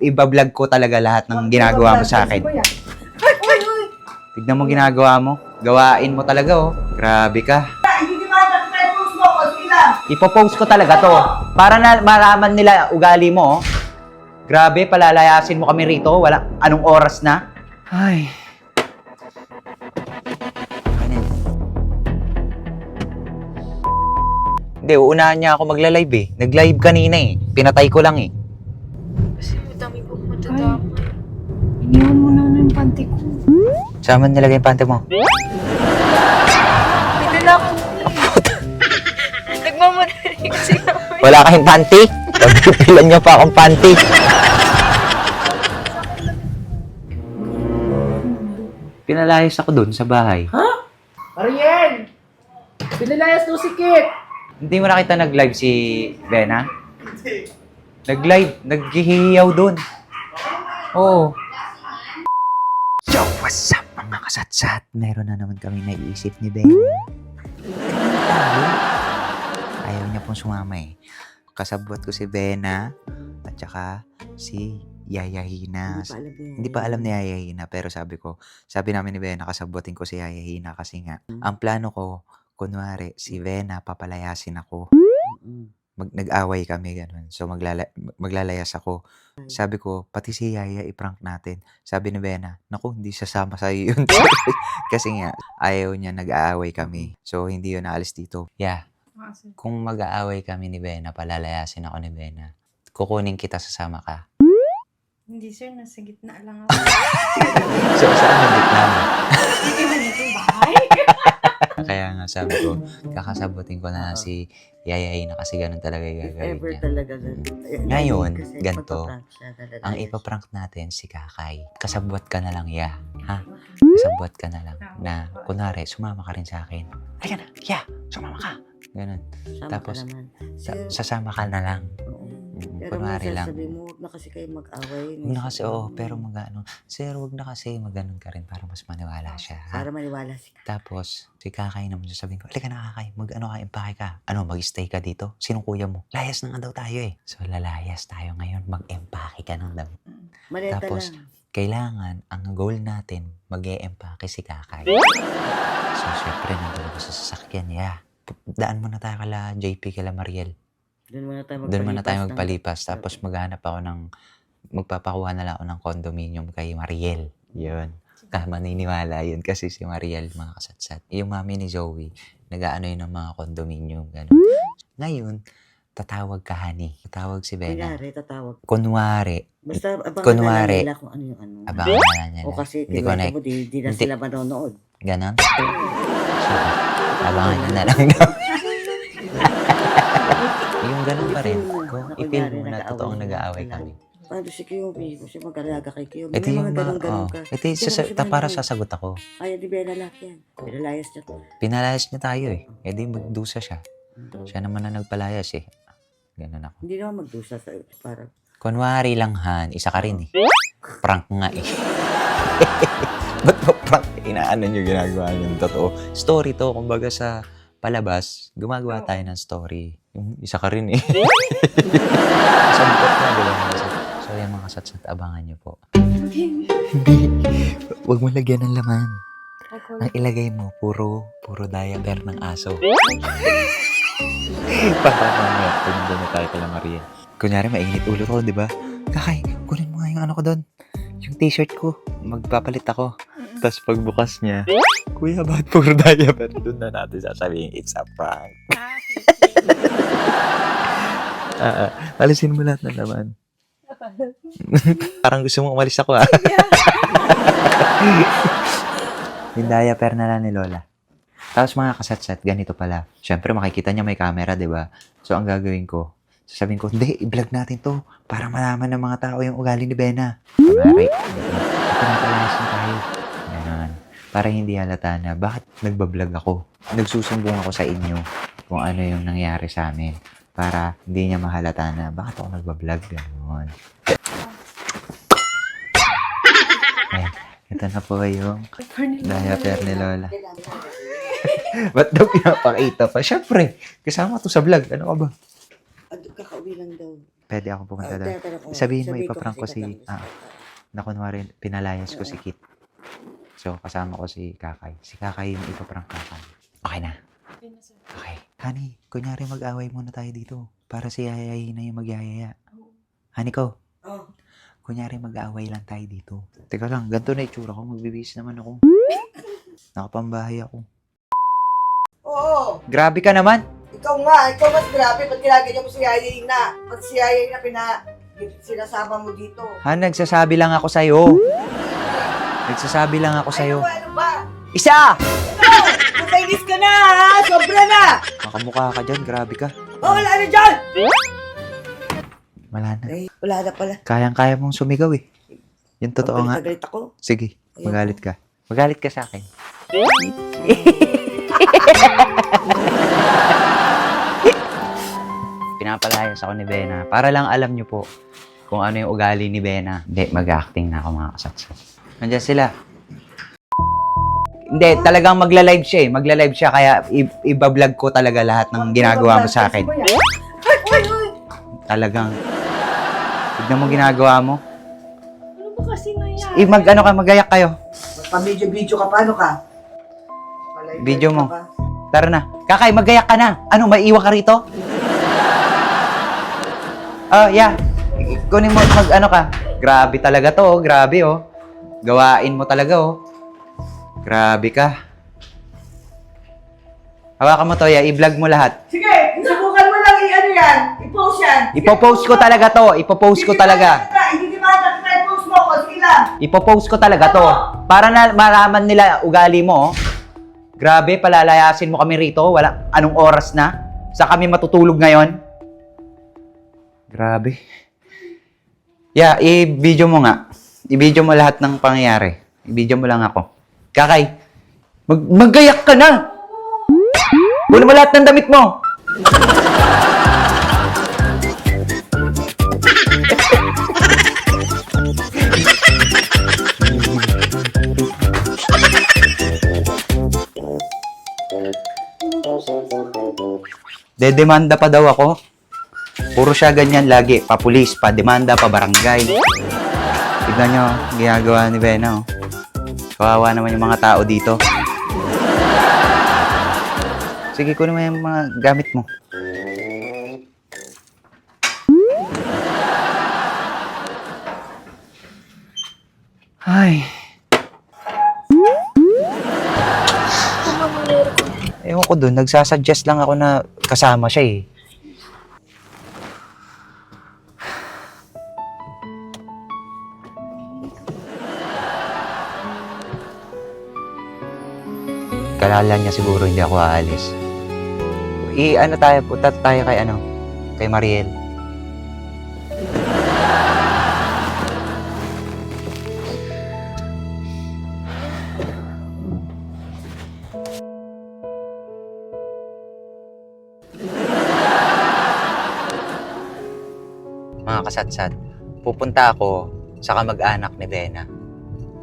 ibablog ko talaga lahat ng ginagawa mo sa akin. Tignan mo ginagawa mo. Gawain mo talaga, oh. Grabe ka. Ipopost ko talaga to. Para na malaman nila ugali mo, oh. Grabe, palalayasin mo kami rito. Wala, anong oras na? Ay. Hindi, uunahan niya ako magla-live eh. Nag-live kanina eh. Pinatay ko lang eh. Kasi madami po matadama. Iniwan mo na yung panty ko. Saan man nilagay yung pante mo? May dala ko. Nagmamadali kasi namin. Wala kayong panty? Pagpipilan niyo pa akong panty. Pinalayas ako dun sa bahay. Ha? Ariel! Pinilayas daw si Kit! Hindi mo nakita nag-live si Bena? Hindi. Nag-live, naghihiyaw dun. Oo. Yo, what's up mga kasatsat? Meron na naman kami naiisip ni Bena. Ayaw niya pong sumama eh. Kasabot ko si Bena at saka si Yaya Hina. Hindi pa alam ni Yaya Hina pero sabi namin ni Bena kasabutin ko si Yaya Hina kasi nga ang plano ko, kunwari si Bena papalayasin ako. Nag-away kami ganun. So maglalayas ako. Sabi ko, pati si Yaya i-prank natin. Sabi ni Bena, naku, hindi sasama sa'yo yun. Kasi nga, ayaw niya nag-aaway kami. So hindi yun naalis dito. Yeah. Kung mag-aaway kami ni Bena, palalayasin ako ni Bena. Kukunin kita, sasama ka. Hindi sir, nasa gitna lang ako. So, saan ang gitna mo? Hindi man ito yung bahay. Kaya nga sabi ko, kakasabutin ko na si Yayay na kasi ganun talaga yung gagawin Ever niya. talaga ganun. Ngayon, Kasi ganito, magpa-prank siya, nalalaya ang siya. ipaprank natin si Kakay. Kasabwat ka na lang, Ya. Ha? Kasabwat ka na lang na, kunwari, sumama ka rin sa akin. Halika na, Ya, sumama ka. Ganun. Sama Tapos, ka naman. Sir, sasama ka na lang. oo. Pero Kunwari minsan lang. sabi mo, huwag na kasi kayo mag-away. Huwag na kasi, oo, pero mag-ano. Sir, huwag na kasi mag-ganon ka rin para mas maniwala siya. Ha? Para maniwala si Tapos, si Kakay naman sasabihin ko, halika na Kakay, mag-ano ka, impake ka. Ano, mag-stay ka dito? Sinong kuya mo? Layas na nga daw tayo eh. So, lalayas tayo ngayon, mag-empake ka ng damit. Maleta Tapos, lang. kailangan, ang goal natin, mag-e-empake si Kakay. So, syempre, nandun ako sa sasakyan niya. Daan muna tayo kala JP, kala Mariel. Doon muna tayo Magpalipas. Tapos, maghanap ako magpapakuha na lang ako ng condominium kay Mariel. Yun. Maniniwala yun kasi si Mariel, mga kasatsat. Yung mami ni Zoe, nag-aano yun ng mga condominium. Ganun. Ngayon, tatawag ka, honey. Tatawag si Bena. Kunyari, tatawag. Kunwari. Basta abangan Kunwari. na nila kung ano yung ano. Abangan na nila. O kasi Hindi ko na, tinwento mo, di na hindi. sila manonood. ganon. So, abangan nyo na lang daw. Yung ganun pa rin. Kung i-feel mo na totoong nag-aaway kami. Paano si Kiyomi? Kasi mag-alaga kay Kiyomi. Ito yung mga, ito yung para sasagot ako. Ay, di ba lalaki yan? Pinalayas niya to. Pinalayas niya tayo eh. E di magdusa siya. Siya naman na nagpalayas eh. Ganun ako. Hindi naman magdusa sa para. Kunwari lang Han, isa ka rin eh. Prank nga eh. Ba't ba prank? Inaano nyo ginagawa nyo totoo. Story to, kumbaga sa palabas, gumagawa tayo ng story. Yung isa ka rin eh. Sampot na, diba? So yung mga satsat, abangan nyo po. Hindi. Huwag mo lagyan ng laman. Ang ilagay mo, puro diaper ng aso. Para mamaya, pagod na tayo kala Maria. Kunyari, mainit ulo ko, di ba? Kakay, kunin mo nga yung ano ko doon. Yung t-shirt ko. Magpapalit ako. Tapos pagbukas niya, Kuya, ba't puro diaper? Doon na natin sasabihin, it's a prank. Alisin mo lahat ng laman. Parang gusto mo umalis ako, ah. Yung diaper na lang ni Lola. Tapos mga kasatsat, ganito pala. Siyempre, makikita niya may camera, di ba? So, ang gagawin ko, sasabihin ko, hindi, i-vlog natin to para malaman ng mga tao yung ugali ni Bena. Kumari, pinapalayas na tayo. Ganon. Para hindi halata na, bakit nagbablog ako? Nagsusumbong ako sa inyo kung ano yung nangyari sa amin. Para hindi niya mahalata na, bakit ako nagbablog? Ganon. Ayan, ito na po yung diaper ni Lola. Ba't daw pinapakita pa? Siyempre, kasama to sa vlog. Ano ka ba? Kakauwi lang daw. pwede ako pumunta doon. tinatanong ko. Sabihin mo, Sabihin ipaprank ko kasi si, tatapos. na kunwari, pinalayas ko si Kit. So, kasama ko si Kakay. Si Kakay yung ipaprank Kakay. Okay na? Okay. Honey, kunyari mag-away muna tayo dito. Para si Yayayi na yung magyayaya. Honey ko, Oh. kunyari mag-away lang tayo dito. Teka lang, ganito na itsura ko. Magbibihis naman ako. Nakapambahay ako. Oo, Grabe ka naman! ikaw mas grabe. Ba't ginaganyan mo si Yayay na? Ba't si Yayay na sinasama mo dito? Han, nagsasabi lang ako sa'yo. Nagsasabi lang ako sa'yo. Ano ba? Isa! Masainis ka na ha? Sobra na! Makamukha ka dyan, grabe ka. Oh, wala na dyan! Wala na. Ay, wala na pala. Kayang-kaya mong sumigaw eh. Yung totoo nga. Galit ako. Sige, magalit ka. Magalit ka sa akin. Pinapalayas ako ni Bena. Para lang alam nyo po kung ano yung ugali ni Bena. Hindi, mag-acting na ako mga kasatsat. Nandiyan sila. Hindi, talagang magla-live siya eh. Magla-live siya kaya ibablog ko talaga lahat ng ginagawa mo sa akin. Talagang. Tignan mo ginagawa mo. Ano ba kasi nangyari? Mag-ano ka, magayak kayo. Pa-video ka, paano ka? Palay- Video mo. ka pa. Tara na. Kakay, magayak ka na. Ano, maiiwan ka rito? Yeah. Kunin mo, mag-ano ka. Grabe talaga to, oh. Grabe, oh. Gawain mo talaga, oh. Grabe ka. Hawakan mo to, ya. I-vlog mo lahat. Sige, subukan mo lang i-ano yan. I-post yan. Ipopost ko talaga to. Ipopost ko talaga. Hindi naman kita i-post mo ko. Sige lang. Ipopost ko talaga to. Para na malaman nila ugali mo, oh. Grabe, palalayasin mo kami rito. Wala, anong oras na? Sa kami matutulog ngayon? Grabe. Yeah, i-video mo nga. I-video mo lahat ng pangyayari. I-video mo lang ako. Kakay, maggayak ka na! Kunin mo lahat ng damit mo! Dedemanda pa daw ako. Puro siya ganyan lagi. Pa-pulis, pa-demanda, pa-barangay. Tignan nyo, ginagawa ni Bena. Oh. Kawawa naman yung mga tao dito. Sige, kunin mo yung mga gamit mo. Ay. Ewan ko dun, nagsasuggest lang ako na kasama siya eh. Kalala niya siguro hindi ako aalis. Ano tayo, punta tayo kay Mariel. Mga kasatsat, pupunta ako sa kamag-anak ni Bena.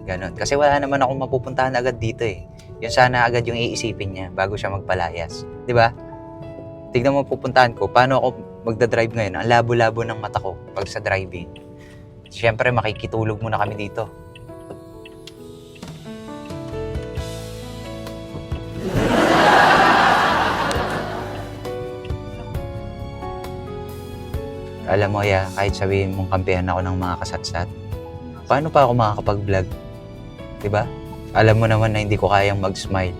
Ganon. Kasi wala naman akong mapupuntahan agad dito eh. Yun sana agad yung iisipin niya bago siya magpalayas. Di ba? Tignan mo pupuntahan ko, paano ako magdadrive ngayon? Ang labo-labo ng mata ko pag sa driving. Siyempre, makikitulog muna kami dito. Alam mo, ya, kahit sabihin mong kampihan ako ng mga kasatsat, paano pa ako makakapag-vlog? Diba? Alam mo naman na hindi ko kayang mag-smile.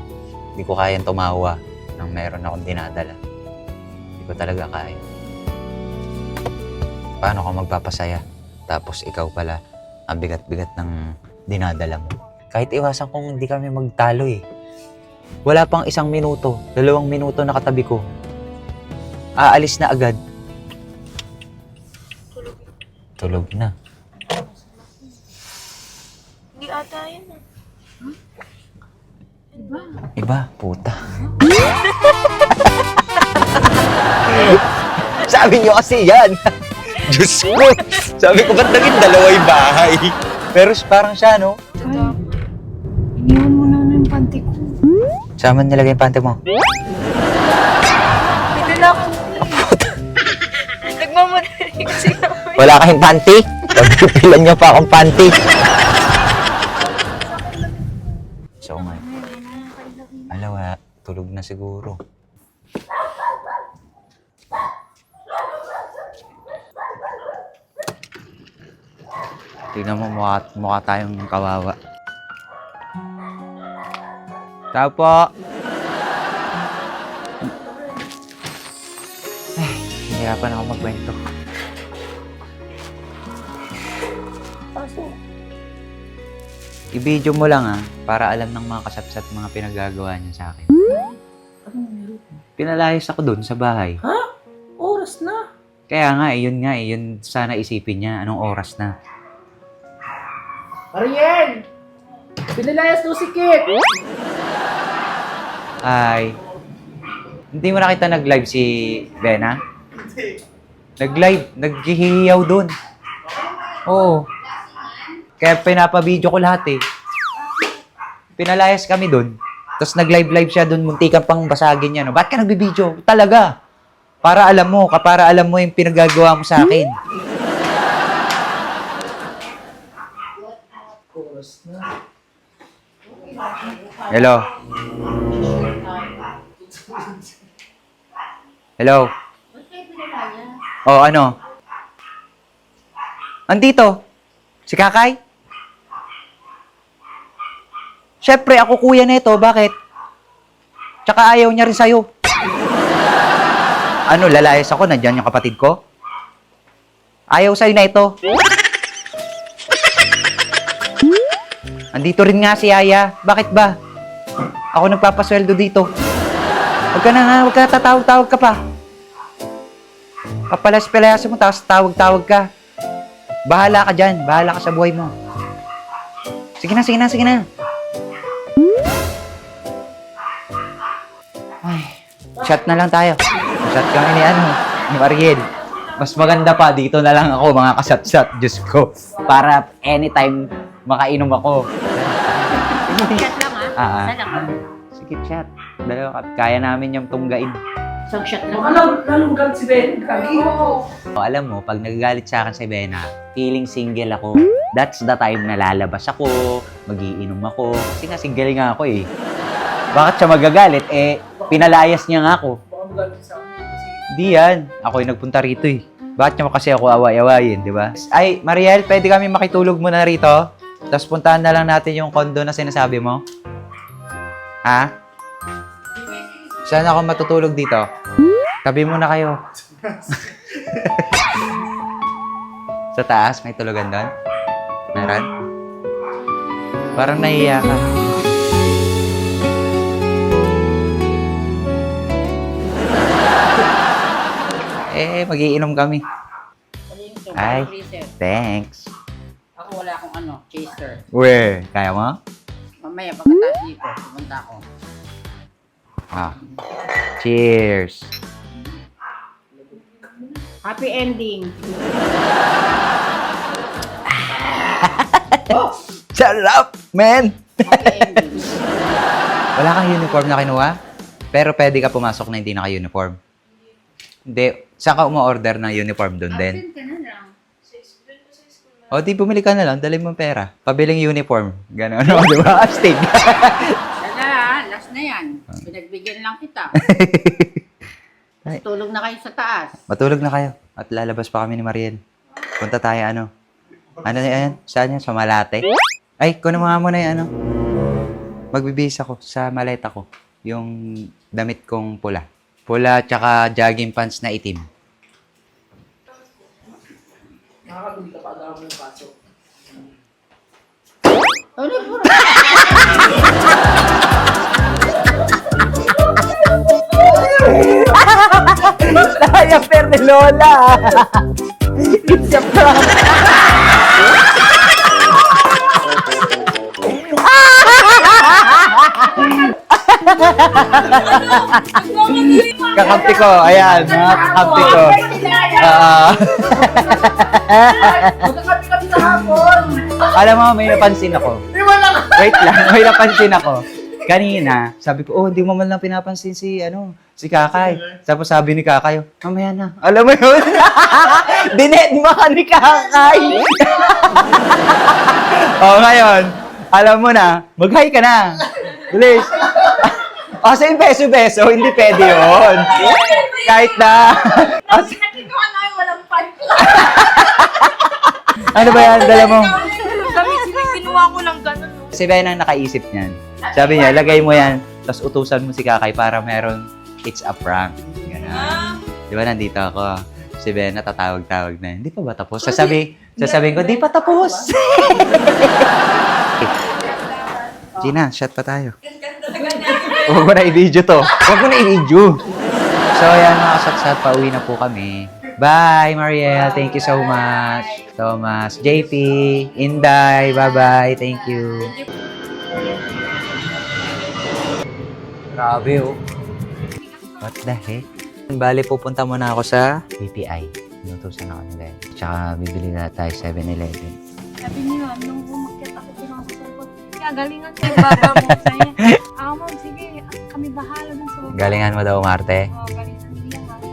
Hindi ko kayang tumawa nang meron akong dinadala. Hindi ko talaga kaya. Paano ako magpapasaya? Tapos ikaw pala, ang bigat-bigat ng dinadala mo. Kahit iwasan kong hindi kami magtalo eh. Wala pang 1 minuto, 2 minuto na katabi ko. Aalis na agad. Tulog na. Hindi ata yun ah. Iba, puta. Sabi niyo kasi yan. Diyos ko. Sabi ko, ba't naging 2 yung bahay? Pero parang siya, no? Ay, iniwan mo na yung panty ko. Saan man nilagay yung pante mo? Bigla ako. nagmamadali kasi kami. Wala kayong panty? Pagpipilan niyo pa akong panty. So, nga. Alawa, tulog na siguro. Tingnan mo, mukha tayong kawawa. Tao po. Ay, hihirapan ako magkwento. I-video mo lang para alam ng mga kasapsat mga pinagagawa niya sa akin. Pinalayas ako doon sa bahay. Oras na. Kaya nga, yun sana isipin niya, anong oras na. Mariel! Pinilayas daw si Kit! Ay, hindi mo nakita nag-live si Bena? Nag-live, naghihiyaw doon. Oo. Kaya pinapa-video ko lahat eh. Pinalayas kami doon. Tapos nag-live siya doon, muntikan pang basagin niya. No? Ba't ka nagbibideo? Talaga. Para alam mo yung pinagagawa mo sa akin. Hello? Hello? Oh, ano? Andito. Si Kakay? Siyempre, ako kuya nito. Bakit? Tsaka ayaw niya rin sa'yo. Ano, lalayas ako? Nandyan yung kapatid ko? Ayaw sa'yo na ito. Andito rin nga si Yaya. Bakit ba? Ako nagpapasweldo dito. Huwag ka tatawag-tawag ka pa. Papalas-palayas mo, tapos tawag-tawag ka. Bahala ka dyan. Bahala ka sa buhay mo. Sige na. Ay, chat na lang tayo. Chat kami ni Mariel. Mas maganda pa, dito na lang ako, mga kasat-sat. Diyos ko. Para anytime makainom ako. Chat lang Ah. Saan ako? Sige, chat. Dalawa, kaya namin yung tunggain. Isang shot lang. Lalong galit si Ben. Kagi. Alam mo, pag nagagalit sa akin si Bena, feeling single ako. That's the time na lalabas ako, magiinom ako. Kasi nga, single nga ako eh. Bakit siya magagalit? Eh, pinalayas niya nga ako. Baka magalit sa akin. Di yan. Ako yung nagpunta rito eh. Bakit niya kasi ako away-awayin, di ba? Ay, Mariel, pwede kami makitulog muna rito? Tapos puntahan na lang natin yung condo na sinasabi mo? Ha? Saan ako matutulog dito? Tabi muna kayo. Sa taas, may tulugan doon? Meron? Parang nahiya ka. Magiinom kami. Ay, thanks. Ako wala akong chaser. Uwe, kaya mo? Mamaya pagkatapos dito, pupunta ako. Cheers. Happy ending. Sarap, man! Happy ending. Wala kang uniform na kinuha? Pero pwede ka pumasok na hindi naka-uniform. Hindi. Saan ka umu-order ng uniform doon din? Absent ka na lang. O, di bumili ka na lang. Dali mo pera. Pabiling uniform. Gano'n. Ano, di ba? Astig. Dala, last na yan. Pinagbigyan lang kita. Ay. Tulog na kayo sa taas. Matulog na kayo. At lalabas pa kami ni Mariel. Punta tayo, ano? Ano na yan? Saan yan? Sa Malate? Ay, kunin mo nga muna yung ano. Magbibihis ako sa maleta ko. Yung damit kong pula. Pula tsaka jogging pants na itim. Nakakatuloy ka pa agad ng pasok. Ano po? Sayang per ni Lola. It's a prank. Kakampi ko. Ayan, mga kakampi ko. Magkakabi sa hapon. Alam mo, may napansin ako. Wait lang, may napansin ako. Kanina, sabi ko, oh, hindi mo man lang pinapansin si si Kakay. Tapos sabi ni Kakay, mamaya na. Alam mo yun? Dinedma ka ni Kakay. Ngayon, alam mo na, mag-hi ka na. Bilis. Kasi yung beso-beso, hindi pwede yun. Kahit na. Nakinuha na yung walang panty. Ano ba yan? Dala mo. Kami sila, kinuha ko lang ganun. Si Ben ang nakaisip niyan. Sabi niya, lagay mo yan, tapos utusan mo si Kakay para meron, it's a prank. Ganun. Di ba, nandito ako. Si Ben natatawag-tawag na, hindi pa ba tapos? Sasabihin ko, di pa tapos. Gina, shot pa tayo. Huwag mo na i-video to. Huwag mo na i-video. So, ayan mga kasat-sat, pauwi na po kami. Bye, Mariel. Thank you so much. Thomas, JP, Inday, bye-bye. Thank you. Grabe, oh. What the heck? Bali, pupunta muna ako sa PPI. Inutusan ako nila. Tsaka bibili na tayo 7-Eleven. Sabi ni ma'am, nung umakyat ako pinakasalpot, kaya galingan sa baba mo sa'yo. Ma'am, sige, kami bahala dun sa baba. Galingan mo daw, Marte. Oo, galingan niya, ma'am.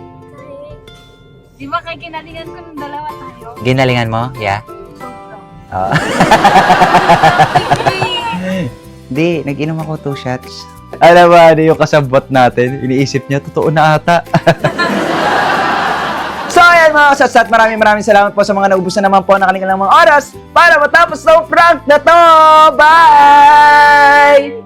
Di ba kay kinalingan ko ng dalawa tayo? Ginalingan mo? Yeah? Sobra. Oo. Hindi, nag-inom ako 2 shots. Alam ba, ano yung kasabot natin? Iniisip niya, totoo na ata. So, ayan mga kasatsat, maraming salamat po sa mga naubusan naman po ng kanilang mga oras para matapos ng prank na to! Bye!